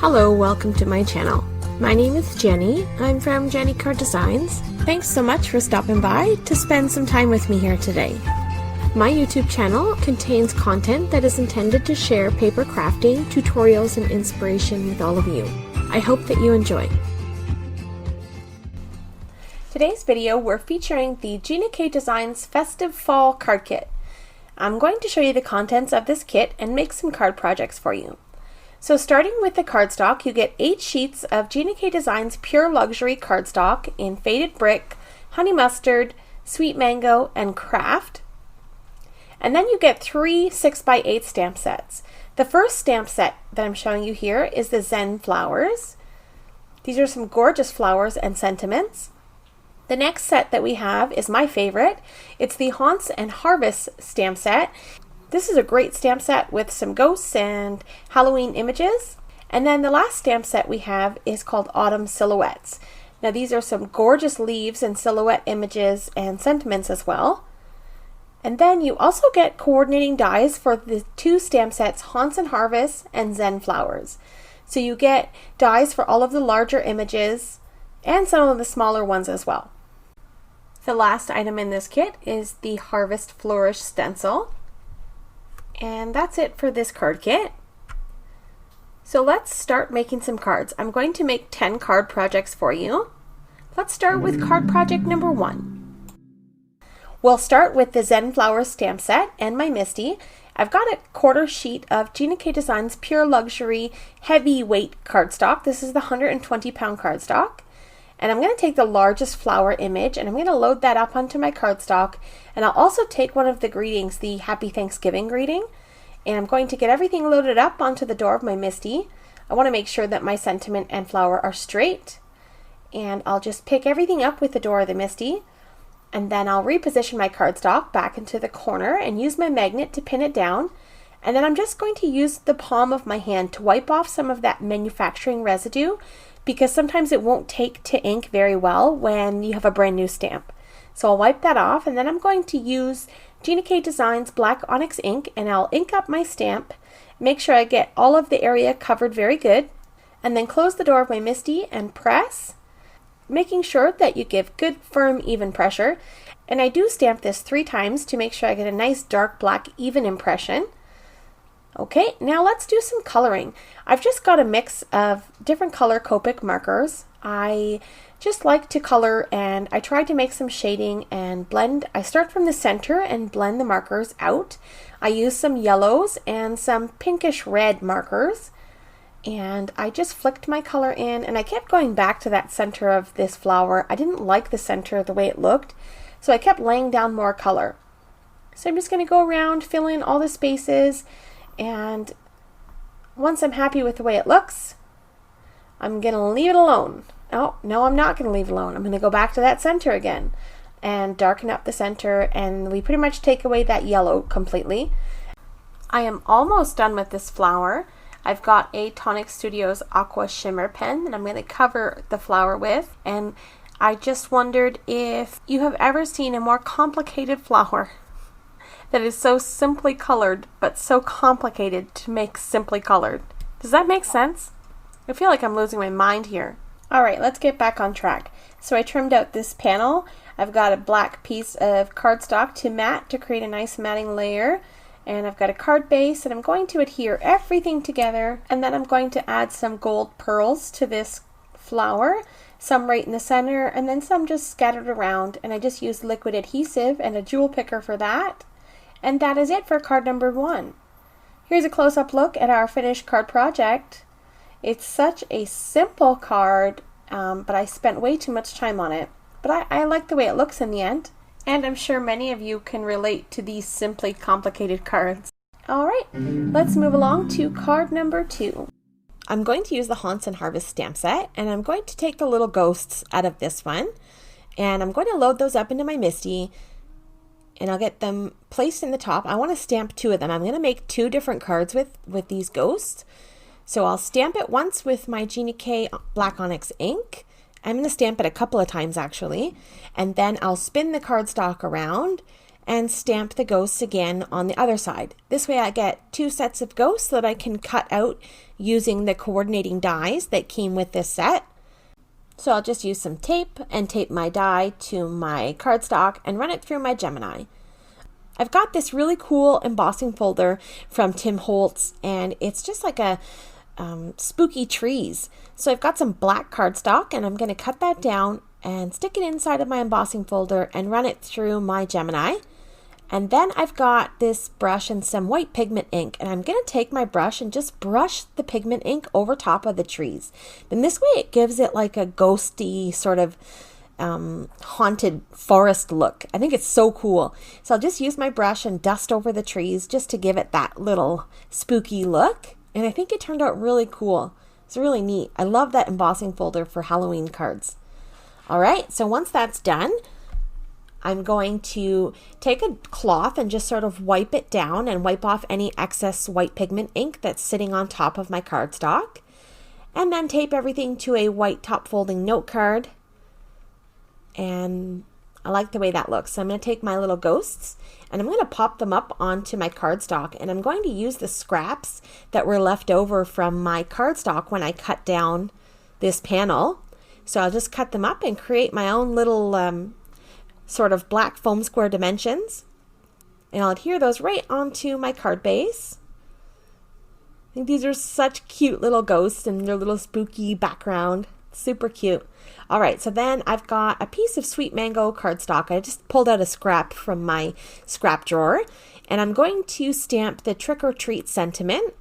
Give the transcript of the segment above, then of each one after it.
Hello, welcome to my channel. My name is Jenny. I'm from JennyCardDesigns. Thanks so much for stopping by to spend some time with me here today. My YouTube channel contains content that is intended to share paper crafting, tutorials, and inspiration with all of you. I hope that you enjoy. Today's video, we're featuring the JennyCardDesigns Festive Fall Card Kit. I'm going to show you the contents of this kit and make some card projects for you. So starting with the cardstock, you get 8 sheets of JennyCardDesigns Pure Luxury cardstock in Faded Brick, Honey Mustard, Sweet Mango, and Craft. And then you get 3 6x8 stamp sets. The first stamp set that I'm showing you here is the Zen flowers. These are some gorgeous flowers and sentiments. The next set that we have is my favorite. It's the Haunts and Harvest stamp set. This is a great stamp set with some ghosts and Halloween images. And then the last stamp set we have is called Autumn Silhouettes. Now these are some gorgeous leaves and silhouette images and sentiments as well. And then you also get coordinating dies for the 2 stamp sets, Haunts and Harvest and Zen Flowers. So you get dies for all of the larger images and some of the smaller ones as well. The last item in this kit is the Harvest Flourish stencil. And that's it for this card kit. So let's start making some cards. I'm going to make 10 card projects for you. Let's start with card project number 1. We'll start with the Zen Flowers stamp set and my Misty. I've got a quarter sheet of JennyCardDesigns Pure Luxury Heavyweight cardstock. This is the 120-pound cardstock. And I'm going to take the largest flower image and I'm going to load that up onto my cardstock. And I'll also take one of the greetings, the Happy Thanksgiving greeting. And I'm going to get everything loaded up onto the door of my Misty. I want to make sure that my sentiment and flower are straight. And I'll just pick everything up with the door of the Misty. And then I'll reposition my cardstock back into the corner and use my magnet to pin it down. And then I'm just going to use the palm of my hand to wipe off some of that manufacturing residue, because sometimes it won't take to ink very well when you have a brand new stamp. So I'll wipe that off, and then I'm going to use JennyCardDesigns Black Onyx ink, and I'll ink up my stamp, make sure I get all of the area covered very good, and then close the door of my Misty and press, making sure that you give good, firm, even pressure. And I do stamp this 3 times to make sure I get a nice dark black even impression. Okay, now let's do some coloring. I've just got a mix of different color Copic markers. I just like to color and I try to make some shading and blend. I start from the center and blend the markers out. I use some yellows and some pinkish red markers. And I just flicked my color in and I kept going back to that center of this flower. I didn't like the center the way it looked, so I kept laying down more color. So I'm just going to go around, fill in all the spaces. And once I'm happy with the way it looks, I'm going to leave it alone. Oh, no, I'm not going to leave it alone. I'm going to go back to that center again and darken up the center, and we pretty much take away that yellow completely. I am almost done with this flower. I've got a Tonic Studios Aqua Shimmer pen that I'm going to cover the flower with, and I just wondered if you have ever seen a more complicated flower that is so simply colored, but so complicated to make simply colored. Does that make sense? I feel like I'm losing my mind here. Alright, let's get back on track. So I trimmed out this panel. I've got a black piece of cardstock to mat to create a nice matting layer. And I've got a card base, and I'm going to adhere everything together. And then I'm going to add some gold pearls to this flower. Some right in the center, and then some just scattered around. And I just used liquid adhesive and a jewel picker for that. And that is it for card number 1. Here's a close-up look at our finished card project. It's such a simple card, but I spent way too much time on it. But I like the way it looks in the end. And I'm sure many of you can relate to these simply complicated cards. Alright, let's move along to card number 2. I'm going to use the Haunts and Harvest stamp set, and I'm going to take the little ghosts out of this one. And I'm going to load those up into my Misty, and I'll get them placed in the top. I want to stamp 2 of them. I'm going to make 2 different cards with these ghosts. So I'll stamp it once with my JennyK Black Onyx ink. I'm going to stamp it a couple of times actually. And then I'll spin the cardstock around and stamp the ghosts again on the other side. This way I get 2 sets of ghosts that I can cut out using the coordinating dies that came with this set. So I'll just use some tape and tape my die to my cardstock and run it through my Gemini. I've got this really cool embossing folder from Tim Holtz, and it's just like a spooky trees. So I've got some black cardstock, and I'm going to cut that down and stick it inside of my embossing folder and run it through my Gemini. And then I've got this brush and some white pigment ink, and I'm going to take my brush and just brush the pigment ink over top of the trees. And this way it gives it like a ghosty sort of haunted forest look. I think it's so cool. So I'll just use my brush and dust over the trees just to give it that little spooky look. And I think it turned out really cool. It's really neat. I love that embossing folder for Halloween cards. All right, so once that's done, I'm going to take a cloth and just sort of wipe it down and wipe off any excess white pigment ink that's sitting on top of my cardstock. And then tape everything to a white top folding note card. And I like the way that looks. So I'm going to take my little ghosts and I'm going to pop them up onto my cardstock, and I'm going to use the scraps that were left over from my cardstock when I cut down this panel. So I'll just cut them up and create my own little sort of black foam square dimensions, and I'll adhere those right onto my card base. I think these are such cute little ghosts and their little spooky background. Super cute. All right, so then I've got a piece of sweet mango cardstock. I just pulled out a scrap from my scrap drawer, and I'm going to stamp the trick or treat sentiment.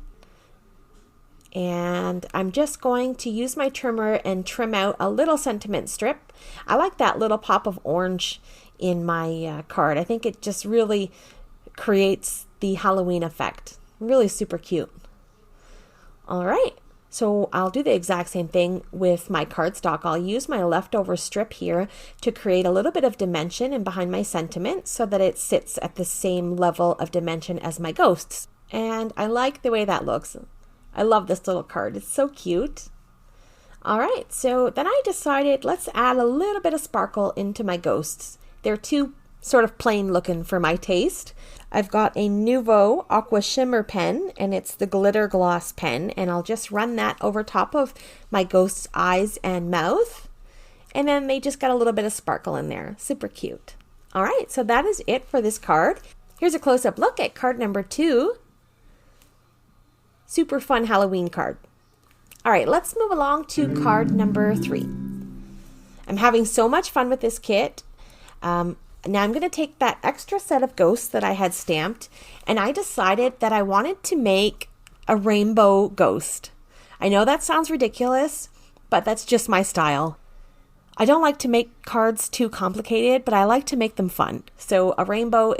And I'm just going to use my trimmer and trim out a little sentiment strip. I like that little pop of orange in my card. I think it just really creates the Halloween effect. Really super cute. All right. So I'll do the exact same thing with my cardstock. I'll use my leftover strip here to create a little bit of dimension in behind my sentiment so that it sits at the same level of dimension as my ghosts. And I like the way that looks. I love this little card. It's so cute. All right, so then I decided let's add a little bit of sparkle into my ghosts. They're too sort of plain looking for my taste. I've got a Nuvo Aqua Shimmer pen, and it's the glitter gloss pen, and I'll just run that over top of my ghost's eyes and mouth, and then they just got a little bit of sparkle in there. Super cute. All right, so that is it for this card. Here's a close-up look at card number 2. Super fun Halloween card. All right, let's move along to card number 3. I'm having so much fun with this kit. Now I'm going to take that extra set of ghosts that I had stamped, and I decided that I wanted to make a rainbow ghost. I know that sounds ridiculous, but that's just my style. I don't like to make cards too complicated, but I like to make them fun. So a rainbow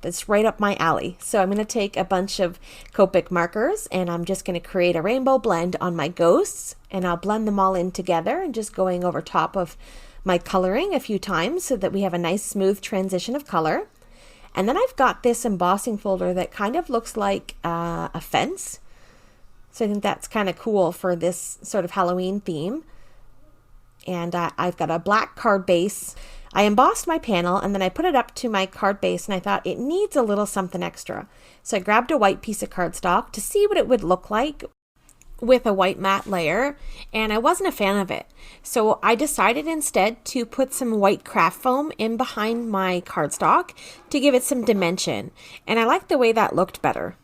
that's right up my alley. So I'm going to take a bunch of Copic markers, and I'm just going to create a rainbow blend on my ghosts, and I'll blend them all in together and just going over top of my coloring a few times so that we have a nice smooth transition of color. And then I've got this embossing folder that kind of looks like a fence. So I think that's kind of cool for this sort of Halloween theme. And I've got a black card base. I embossed my panel and then I put it up to my card base, and I thought it needs a little something extra. So I grabbed a white piece of cardstock to see what it would look like with a white matte layer, and I wasn't a fan of it. So I decided instead to put some white craft foam in behind my cardstock to give it some dimension, and I liked the way that looked better.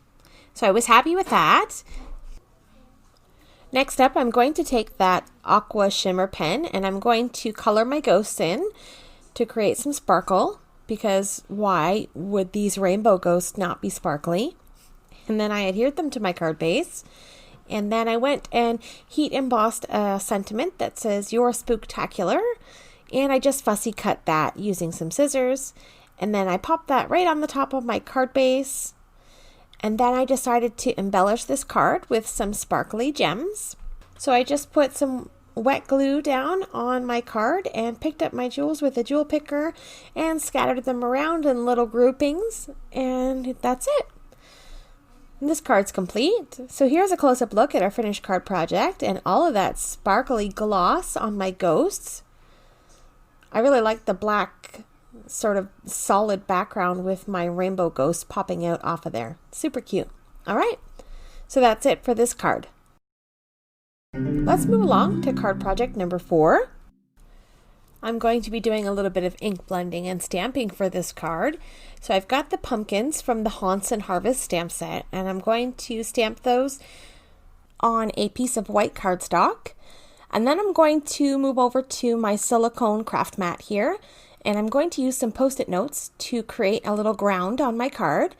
So I was happy with that. Next up, I'm going to take that Aqua Shimmer pen and I'm going to color my ghosts in to create some sparkle, because why would these rainbow ghosts not be sparkly? And then I adhered them to my card base. And then I went and heat embossed a sentiment that says "You're Spooktacular," and I just fussy cut that using some scissors. And then I popped that right on the top of my card base. And then I decided to embellish this card with some sparkly gems. So I just put some wet glue down on my card and picked up my jewels with a jewel picker and scattered them around in little groupings. And that's it. And this card's complete. So here's a close-up look at our finished card project and all of that sparkly gloss on my ghosts. I really like the black sort of solid background with my rainbow ghost popping out off of there. Super cute. All right, so that's it for this card. Let's move along to card project number 4. I'm going to be doing a little bit of ink blending and stamping for this card. So I've got the pumpkins from the Haunts and Harvest stamp set, and I'm going to stamp those on a piece of white cardstock. And then I'm going to move over to my silicone craft mat here, and I'm going to use some post-it notes to create a little ground on my card.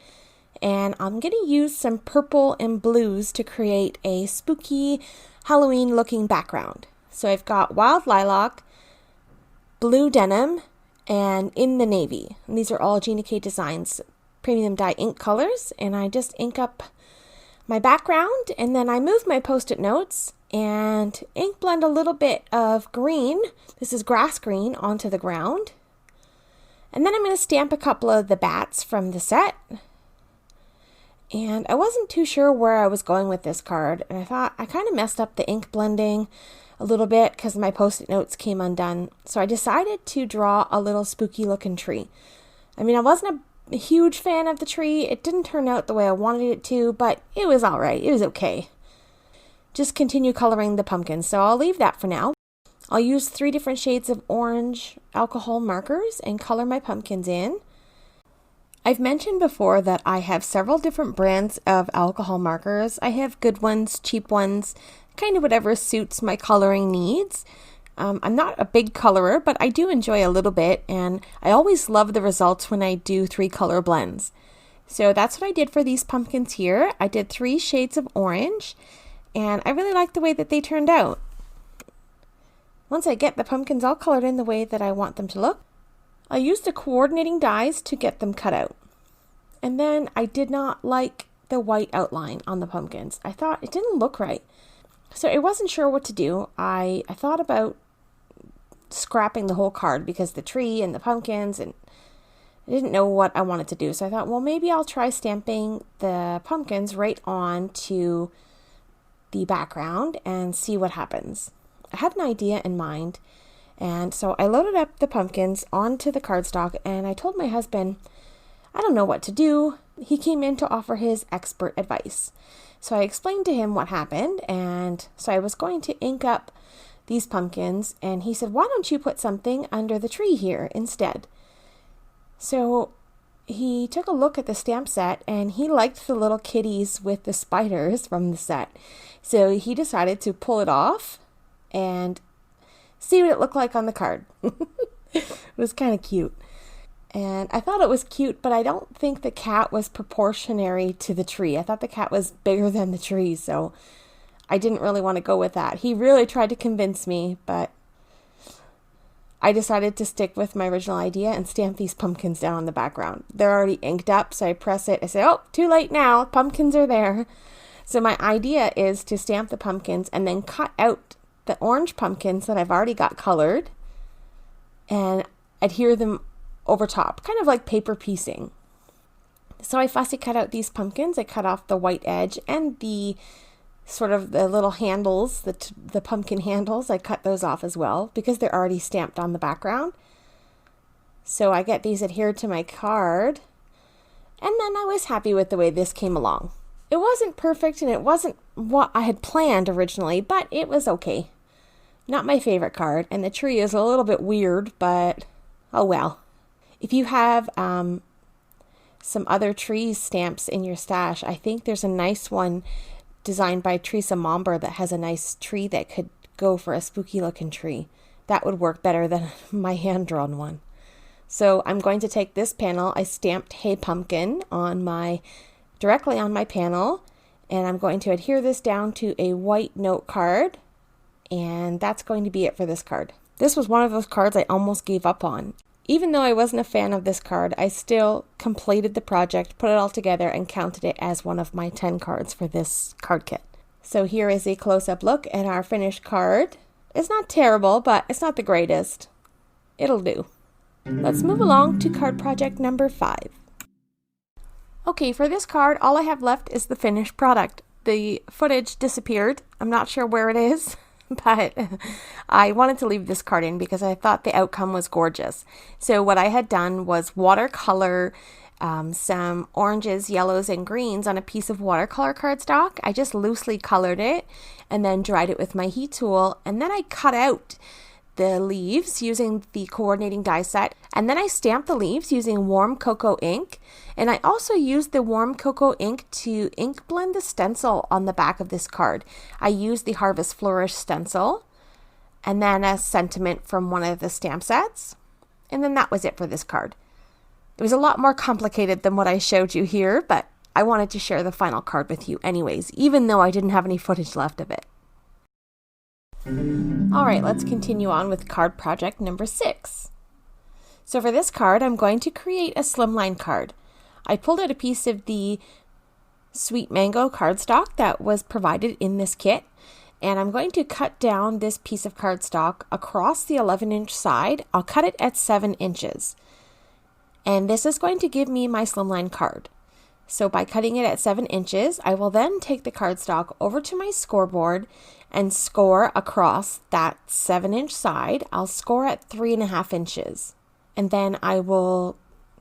And I'm going to use some purple and blues to create a spooky Halloween looking background. So I've got wild lilac, blue denim, and in the navy. And these are all JennyCardDesigns premium dye ink colors. And I just ink up my background, and then I move my post-it notes and ink blend a little bit of green. This is grass green onto the ground. And then I'm going to stamp a couple of the bats from the set. And I wasn't too sure where I was going with this card, and I thought I kind of messed up the ink blending a little bit because my post-it notes came undone. So I decided to draw a little spooky looking tree. I mean, I wasn't a huge fan of the tree. It didn't turn out the way I wanted it to, but it was all right. It was okay. Just continue coloring the pumpkins, so I'll leave that for now. I'll use 3 different shades of orange alcohol markers and color my pumpkins in. I've mentioned before that I have several different brands of alcohol markers. I have good ones, cheap ones, kind of whatever suits my coloring needs. I'm not a big colorer, but I do enjoy a little bit, and I always love the results when I do 3 color blends. So that's what I did for these pumpkins here. I did 3 shades of orange, and I really like the way that they turned out. Once I get the pumpkins all colored in the way that I want them to look, I used the coordinating dies to get them cut out. And then I did not like the white outline on the pumpkins. I thought it didn't look right. So I wasn't sure what to do. I thought about scrapping the whole card because the tree and the pumpkins, and I didn't know what I wanted to do. So I thought, well, maybe I'll try stamping the pumpkins right on to the background and see what happens. I had an idea in mind. And so I loaded up the pumpkins onto the cardstock, and I told my husband, I don't know what to do. He came in to offer his expert advice. So I explained to him what happened, and so I was going to ink up these pumpkins, and he said, why don't you put something under the tree here instead? So he took a look at the stamp set, and he liked the little kitties with the spiders from the set. So he decided to pull it off and see what it looked like on the card. It was kind of cute. And I thought it was cute, but I don't think the cat was proportionary to the tree. I thought the cat was bigger than the tree, so I didn't really want to go with that. He really tried to convince me, but I decided to stick with my original idea and stamp these pumpkins down on the background. They're already inked up, so I press it. I say, oh, too late now. Pumpkins are there. So my idea is to stamp the pumpkins and then cut out the orange pumpkins that I've already got colored and adhere them over top, kind of like paper piecing. So I fussy cut out these pumpkins. I cut off the white edge and the sort of the little handles, the pumpkin handles. I cut those off as well because they're already stamped on the background. So I get these adhered to my card, and then I was happy with the way this came along. It wasn't perfect, and it wasn't what I had planned originally, but it was okay. Not my favorite card, and the tree is a little bit weird, but oh well. If you have some other tree stamps in your stash, I think there's a nice one designed by Teresa Momber that has a nice tree that could go for a spooky looking tree. That would work better than my hand-drawn one. So I'm going to take this panel. I stamped Hey Pumpkin directly on my panel, and I'm going to adhere this down to a white note card, and that's going to be it for this card. This was one of those cards I almost gave up on. Even though I wasn't a fan of this card, I still completed the project, put it all together, and counted it as one of my 10 cards for this card kit. So here is a close-up look at our finished card. It's not terrible, but it's not the greatest. It'll do. Let's move along to card project number 5. Okay, for this card, all I have left is the finished product. The footage disappeared. I'm not sure where it is. but I wanted to leave this card in because I thought the outcome was gorgeous. So what I had done was watercolor some oranges, yellows, and greens on a piece of watercolor cardstock. I just loosely colored it and then dried it with my heat tool, and then I cut out the leaves using the coordinating die set, and then I stamped the leaves using warm cocoa ink, and I also used the warm cocoa ink to ink blend the stencil on the back of this card. I used the Harvest Flourish stencil and then a sentiment from one of the stamp sets, and then that was it for this card. It was a lot more complicated than what I showed you here, but I wanted to share the final card with you anyways, even though I didn't have any footage left of it. Alright, let's continue on with card project number 6. So for this card, I'm going to create a slimline card. I pulled out a piece of the Sweet Mango cardstock that was provided in this kit, and I'm going to cut down this piece of cardstock across the 11-inch side. I'll cut it at 7 inches. And this is going to give me my slimline card. So by cutting it at 7 inches, I will then take the cardstock over to my scoreboard and score across that 7-inch side. I'll score at 3.5 inches. And then I will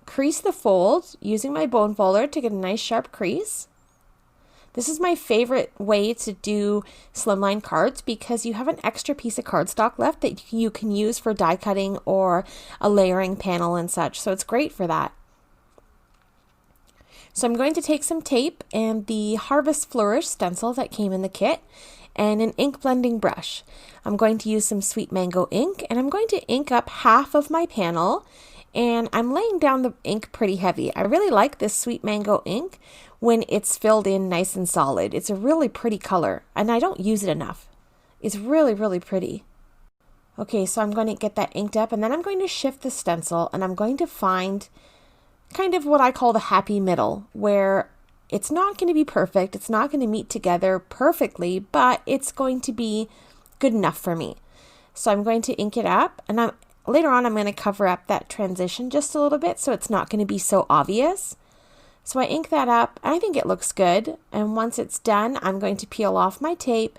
crease the fold using my bone folder to get a nice sharp crease. This is my favorite way to do slimline cards because you have an extra piece of cardstock left that you can use for die cutting or a layering panel and such. So it's great for that. So I'm going to take some tape and the Harvest Flourish stencil that came in the kit and an ink blending brush. I'm going to use some Sweet Mango ink, and I'm going to ink up half of my panel, and I'm laying down the ink pretty heavy. I really like this Sweet Mango ink when it's filled in nice and solid. It's a really pretty color, and I don't use it enough. It's really, really pretty. Okay, so I'm going to get that inked up, and then I'm going to shift the stencil, and I'm going to find kind of what I call the happy middle, where it's not going to be perfect, it's not going to meet together perfectly, but it's going to be good enough for me. So I'm going to ink it up, and later on I'm going to cover up that transition just a little bit so it's not going to be so obvious. So I ink that up, and I think it looks good, and once it's done, I'm going to peel off my tape,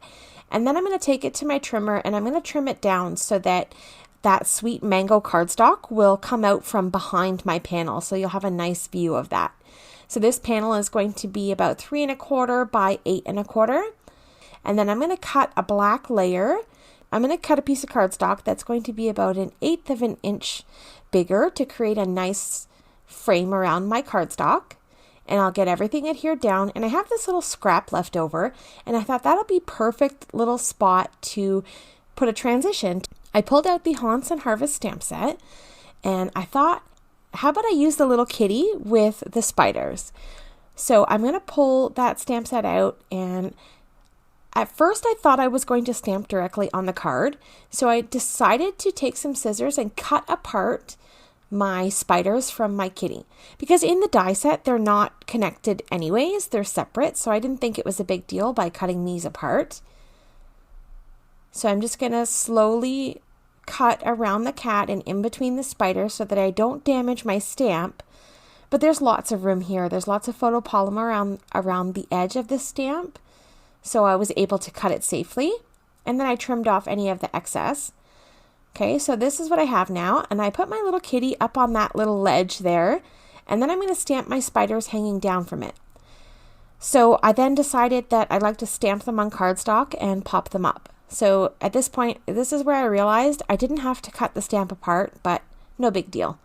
and then I'm going to take it to my trimmer, and I'm going to trim it down so that Sweet Mango cardstock will come out from behind my panel, so you'll have a nice view of that. So this panel is going to be about 3¼ by 8¼ and then I'm going to cut a black layer. I'm going to cut a piece of cardstock that's going to be about 1/8 of an inch bigger to create a nice frame around my cardstock, and I'll get everything adhered down, and I have this little scrap left over, and I thought that'll be perfect little spot to put a transition. I pulled out the Haunts and Harvest stamp set, and I thought, how about I use the little kitty with the spiders? So I'm going to pull that stamp set out, and at first I thought I was going to stamp directly on the card, so I decided to take some scissors and cut apart my spiders from my kitty. Because in the die set, they're not connected anyways, they're separate, so I didn't think it was a big deal by cutting these apart. So I'm just going to slowly cut around the cat and in between the spiders so that I don't damage my stamp. But there's lots of room here. There's lots of photopolymer around the edge of this stamp, so I was able to cut it safely. And then I trimmed off any of the excess. Okay, so this is what I have now, and I put my little kitty up on that little ledge there, and then I'm going to stamp my spiders hanging down from it. So I then decided that I'd like to stamp them on cardstock and pop them up. So at this point, this is where I realized I didn't have to cut the stamp apart, but no big deal.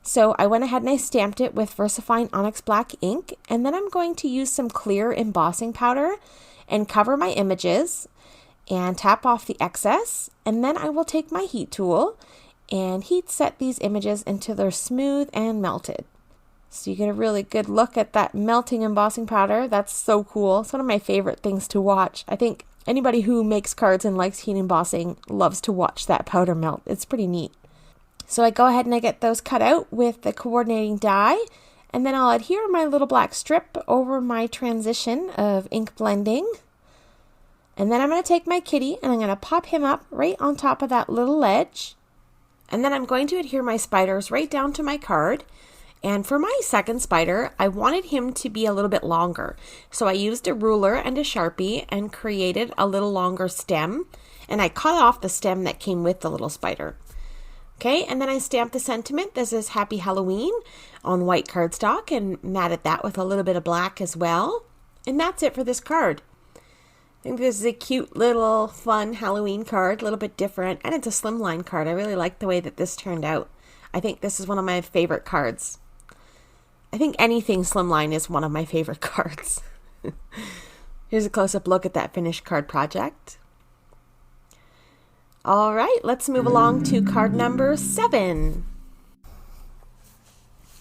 So I went ahead and I stamped it with VersaFine Onyx Black ink, and then I'm going to use some clear embossing powder and cover my images and tap off the excess, and then I will take my heat tool and heat set these images until they're smooth and melted. So you get a really good look at that melting embossing powder. That's so cool. It's one of my favorite things to watch. I think anybody who makes cards and likes heat embossing loves to watch that powder melt. It's pretty neat. So I go ahead and I get those cut out with the coordinating die, and then I'll adhere my little black strip over my transition of ink blending. And then I'm going to take my kitty and I'm going to pop him up right on top of that little ledge. And then I'm going to adhere my spiders right down to my card. And for my second spider, I wanted him to be a little bit longer. So I used a ruler and a Sharpie and created a little longer stem. And I cut off the stem that came with the little spider. Okay, and then I stamped the sentiment. This is Happy Halloween on white cardstock and matted that with a little bit of black as well. And that's it for this card. I think this is a cute little fun Halloween card, a little bit different, and it's a slimline card. I really like the way that this turned out. I think this is one of my favorite cards. I think anything slimline is one of my favorite cards. Here's a close-up look at that finished card project. All right, let's move along to card number 7.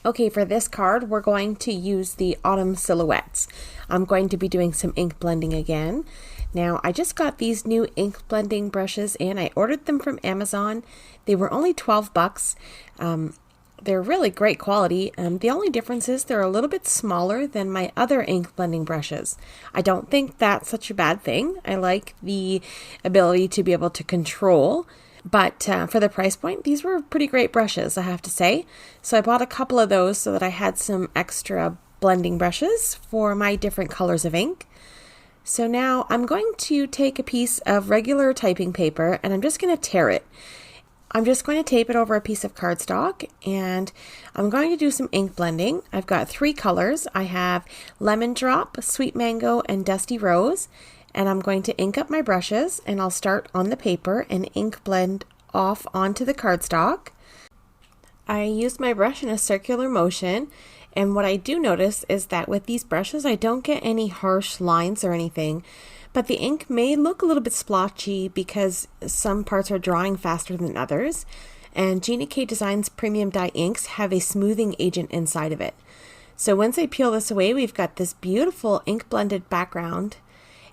Okay, for this card, we're going to use the autumn silhouettes. I'm going to be doing some ink blending again. Now, I just got these new ink blending brushes and I ordered them from Amazon. They were only $12. They're really great quality. The only difference is they're a little bit smaller than my other ink blending brushes. I don't think that's such a bad thing. I like the ability to be able to control, but for the price point, these were pretty great brushes, I have to say. So I bought a couple of those so that I had some extra blending brushes for my different colors of ink. So now I'm going to take a piece of regular typing paper and I'm just going to tear it. I'm just going to tape it over a piece of cardstock and I'm going to do some ink blending. I've got 3 colors. I have Lemon Drop, Sweet Mango, and Dusty Rose. And I'm going to ink up my brushes and I'll start on the paper and ink blend off onto the cardstock. I used my brush in a circular motion, and what I do notice is that with these brushes I don't get any harsh lines or anything. But the ink may look a little bit splotchy because some parts are drying faster than others. And JennyCardDesigns premium dye inks have a smoothing agent inside of it. So once I peel this away, we've got this beautiful ink blended background.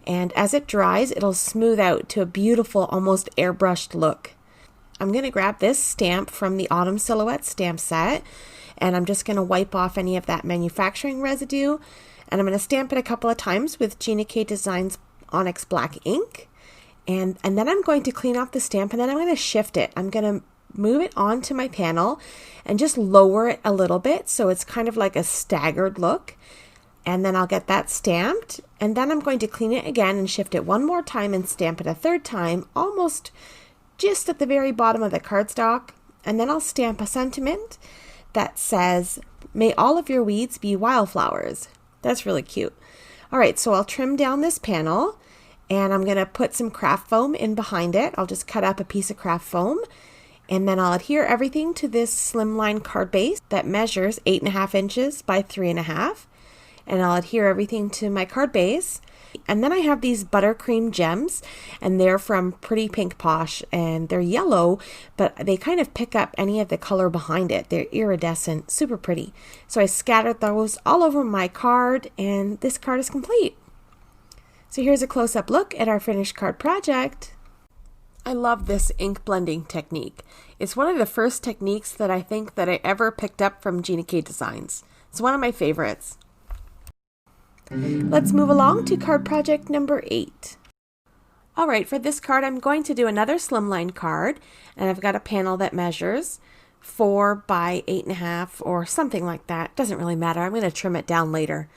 And as it dries, it'll smooth out to a beautiful, almost airbrushed look. I'm going to grab this stamp from the Autumn Silhouette stamp set. And I'm just going to wipe off any of that manufacturing residue. And I'm going to stamp it a couple of times with JennyCardDesigns Onyx Black ink, and then I'm going to clean off the stamp and then I'm going to shift it. I'm going to move it onto my panel and just lower it a little bit so it's kind of like a staggered look, and then I'll get that stamped, and then I'm going to clean it again and shift it one more time and stamp it a third time, almost just at the very bottom of the cardstock, and then I'll stamp a sentiment that says, "May all of your weeds be wildflowers." That's really cute. All right, so I'll trim down this panel and I'm going to put some craft foam in behind it. I'll just cut up a piece of craft foam and then I'll adhere everything to this slimline card base that measures 8.5 inches by 3.5. And I'll adhere everything to my card base. And then I have these buttercream gems, and they're from Pretty Pink Posh, and they're yellow, but they kind of pick up any of the color behind it. They're iridescent, super pretty. So I scattered those all over my card, and this card is complete. So here's a close-up look at our finished card project. I love this ink blending technique. It's one of the first techniques that I think that I ever picked up from JennyCardDesigns. It's one of my favorites. Let's move along to card project number 8. Alright, for this card I'm going to do another slimline card, and I've got a panel that measures 4 by 8.5 or something like that. Doesn't really matter. I'm going to trim it down later.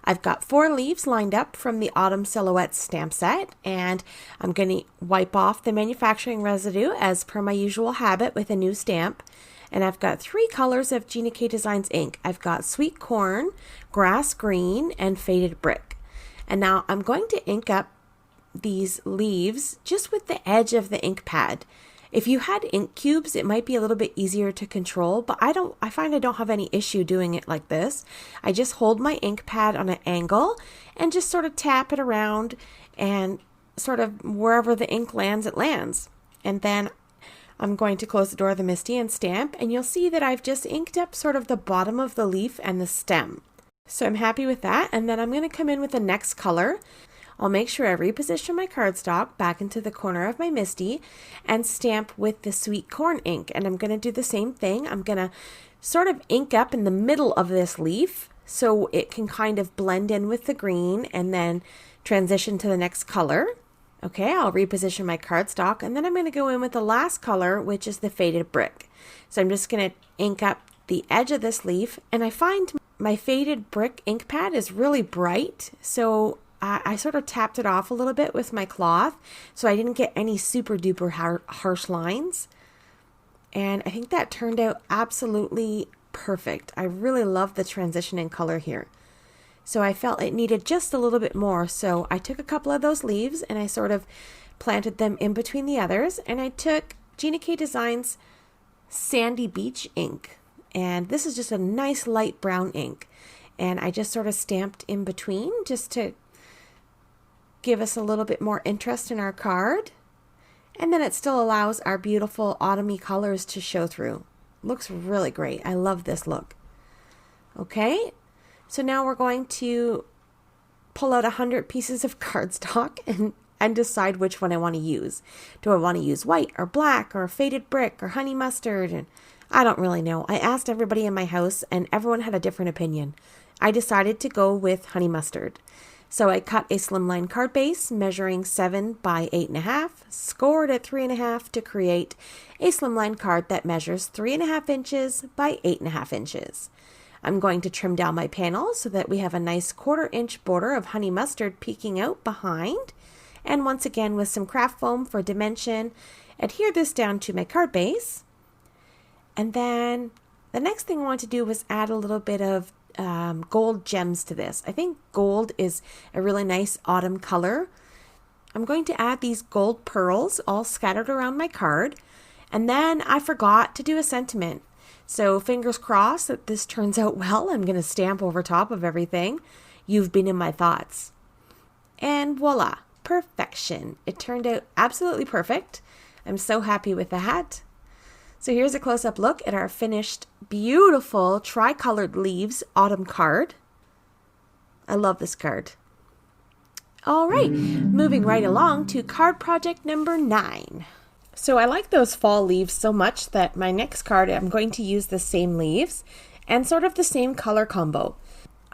I've got 4 leaves lined up from the Autumn Silhouette stamp set, and I'm going to wipe off the manufacturing residue as per my usual habit with a new stamp. And I've got 3 colors of JennyCardDesigns ink. I've got Sweet Corn, Grass Green, and Faded Brick. And now I'm going to ink up these leaves just with the edge of the ink pad. If you had ink cubes, it might be a little bit easier to control, but I find I don't have any issue doing it like this. I just hold my ink pad on an angle and just sort of tap it around, and sort of wherever the ink lands, it lands. And then I'm going to close the door of the MISTI and stamp, and you'll see that I've just inked up sort of the bottom of the leaf and the stem. So I'm happy with that, and then I'm going to come in with the next color. I'll make sure I reposition my cardstock back into the corner of my MISTI and stamp with the Sweet Corn ink. And I'm going to do the same thing. I'm going to sort of ink up in the middle of this leaf so it can kind of blend in with the green and then transition to the next color. Okay, I'll reposition my cardstock, and then I'm going to go in with the last color, which is the Faded Brick. So I'm just going to ink up the edge of this leaf, and I find my faded brick ink pad is really bright, so I sort of tapped it off a little bit with my cloth so I didn't get any super duper harsh lines. And I think that turned out absolutely perfect. I really love the transition in color here. So I felt it needed just a little bit more. So I took a couple of those leaves and I sort of planted them in between the others. And I took JennyCardDesigns Sandy Beach ink. And this is just a nice light brown ink. And I just sort of stamped in between just to give us a little bit more interest in our card. And then it still allows our beautiful autumny colors to show through. Looks really great. I love this look. Okay, so now we're going to pull out 100 pieces of cardstock and decide which one I want to use. Do I want to use white or black or faded brick or honey mustard? And I don't really know. I asked everybody in my house and everyone had a different opinion. I decided to go with honey mustard. So I cut a slimline card base measuring 7 by 8.5, scored at 3.5 to create a slimline card that measures 3.5 inches by 8.5 inches. I'm going to trim down my panel so that we have a nice 1/4 inch border of honey mustard peeking out behind. And once again with some craft foam for dimension, adhere this down to my card base. And then the next thing I want to do was add a little bit of gold gems to this. I think gold is a really nice autumn color. I'm going to add these gold pearls all scattered around my card. And then I forgot to do a sentiment. So fingers crossed that this turns out well. I'm going to stamp over top of everything. You've been in my thoughts. And voila, perfection. It turned out absolutely perfect. I'm so happy with that. So here's a close-up look at our finished, beautiful tri-colored leaves autumn card. I love this card. All right, moving right along to card project number 9. So I like those fall leaves so much that my next card, I'm going to use the same leaves and sort of the same color combo.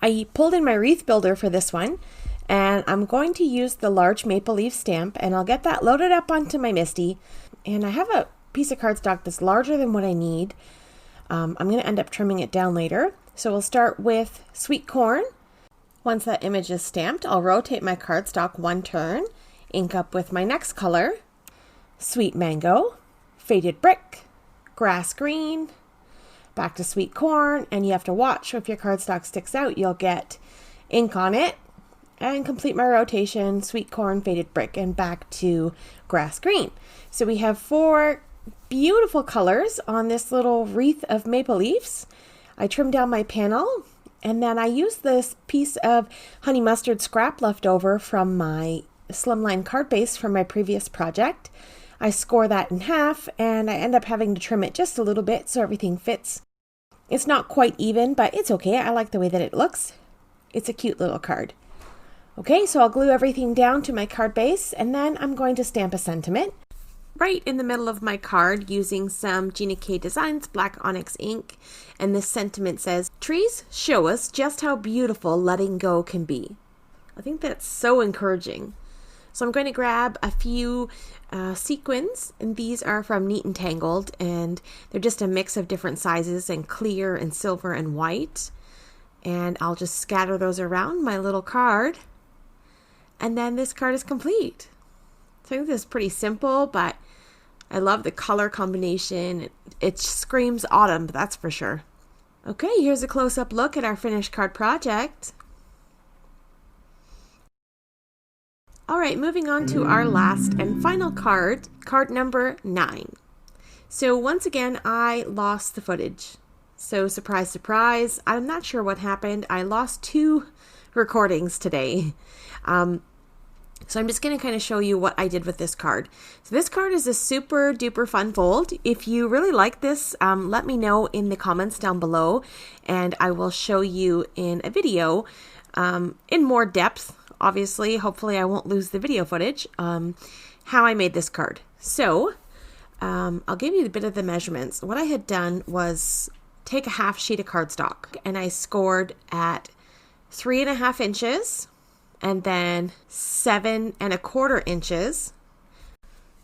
I pulled in my wreath builder for this one, and I'm going to use the large maple leaf stamp, and I'll get that loaded up onto my MISTI. And I have a piece of cardstock that's larger than what I need. I'm going to end up trimming it down later. So we'll start with sweet corn. Once that image is stamped, I'll rotate my cardstock 1 turn, ink up with my next color, sweet mango, faded brick, grass green, back to sweet corn, and you have to watch if your cardstock sticks out, you'll get ink on it, and complete my rotation, sweet corn, faded brick, and back to grass green. So we have 4 beautiful colors on this little wreath of maple leaves. I trimmed down my panel, and then I used this piece of honey mustard scrap left over from my slimline card base from my previous project. I score that in half, and I end up having to trim it just a little bit so everything fits. It's not quite even, but it's okay. I like the way that it looks. It's a cute little card. Okay, so I'll glue everything down to my card base, and then I'm going to stamp a sentiment right in the middle of my card using some JennyCardDesigns black onyx ink. And this sentiment says, "Trees show us just how beautiful letting go can be." I think that's so encouraging. So I'm going to grab a few sequins, and these are from Neat and Tangled, and they're just a mix of different sizes and clear and silver and white. And I'll just scatter those around my little card. And then this card is complete. So I think this is pretty simple, but I love the color combination. It screams autumn, that's for sure. Okay, here's a close-up look at our finished card project. All right, moving on to our last and final card, card number 9. So once again, I lost the footage. So surprise, surprise, I'm not sure what happened. I lost 2 recordings today. So I'm just going to kind of show you what I did with this card. So this card is a super duper fun fold. If you really like this, let me know in the comments down below, and I will show you in a video in more depth, obviously. Hopefully I won't lose the video footage, how I made this card. So I'll give you a bit of the measurements. What I had done was take a half sheet of cardstock, and I scored at 3.5 inches, and then 7.25 inches,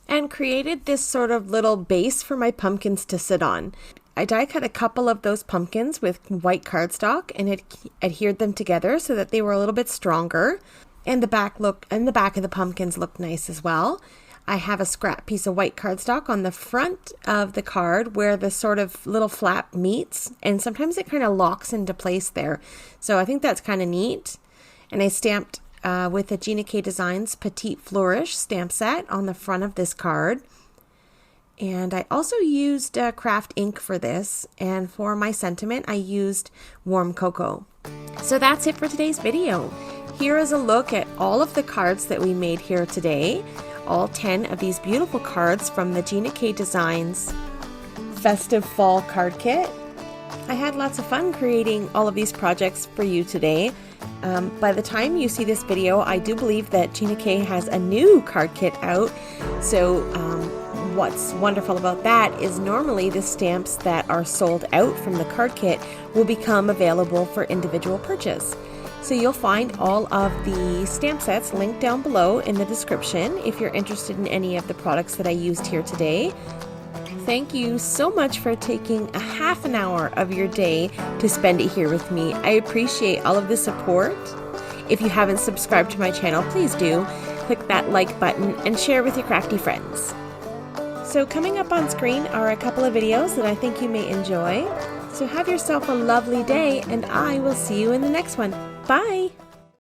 and created this sort of little base for my pumpkins to sit on. I die cut a couple of those pumpkins with white cardstock and it adhered them together so that they were a little bit stronger. And the back of the pumpkins looked nice as well. I have a scrap piece of white cardstock on the front of the card where the sort of little flap meets, and sometimes it kind of locks into place there. So I think that's kind of neat. And I stamped with the JennyCardDesigns Petite Flourish stamp set on the front of this card. And I also used craft ink for this, and for my sentiment I used warm cocoa. So that's it for today's video. Here is a look at all of the cards that we made here today. All 10 of these beautiful cards from the JennyCardDesigns Festive Fall Card Kit. I had lots of fun creating all of these projects for you today. By the time you see this video, I do believe that JennyK has a new card kit out. So what's wonderful about that is normally the stamps that are sold out from the card kit will become available for individual purchase. So you'll find all of the stamp sets linked down below in the description if you're interested in any of the products that I used here today. Thank you so much for taking a half an hour of your day to spend it here with me. I appreciate all of the support. If you haven't subscribed to my channel, please do. Click that like button and share with your crafty friends. So coming up on screen are a couple of videos that I think you may enjoy. So have yourself a lovely day, and I will see you in the next one. Bye!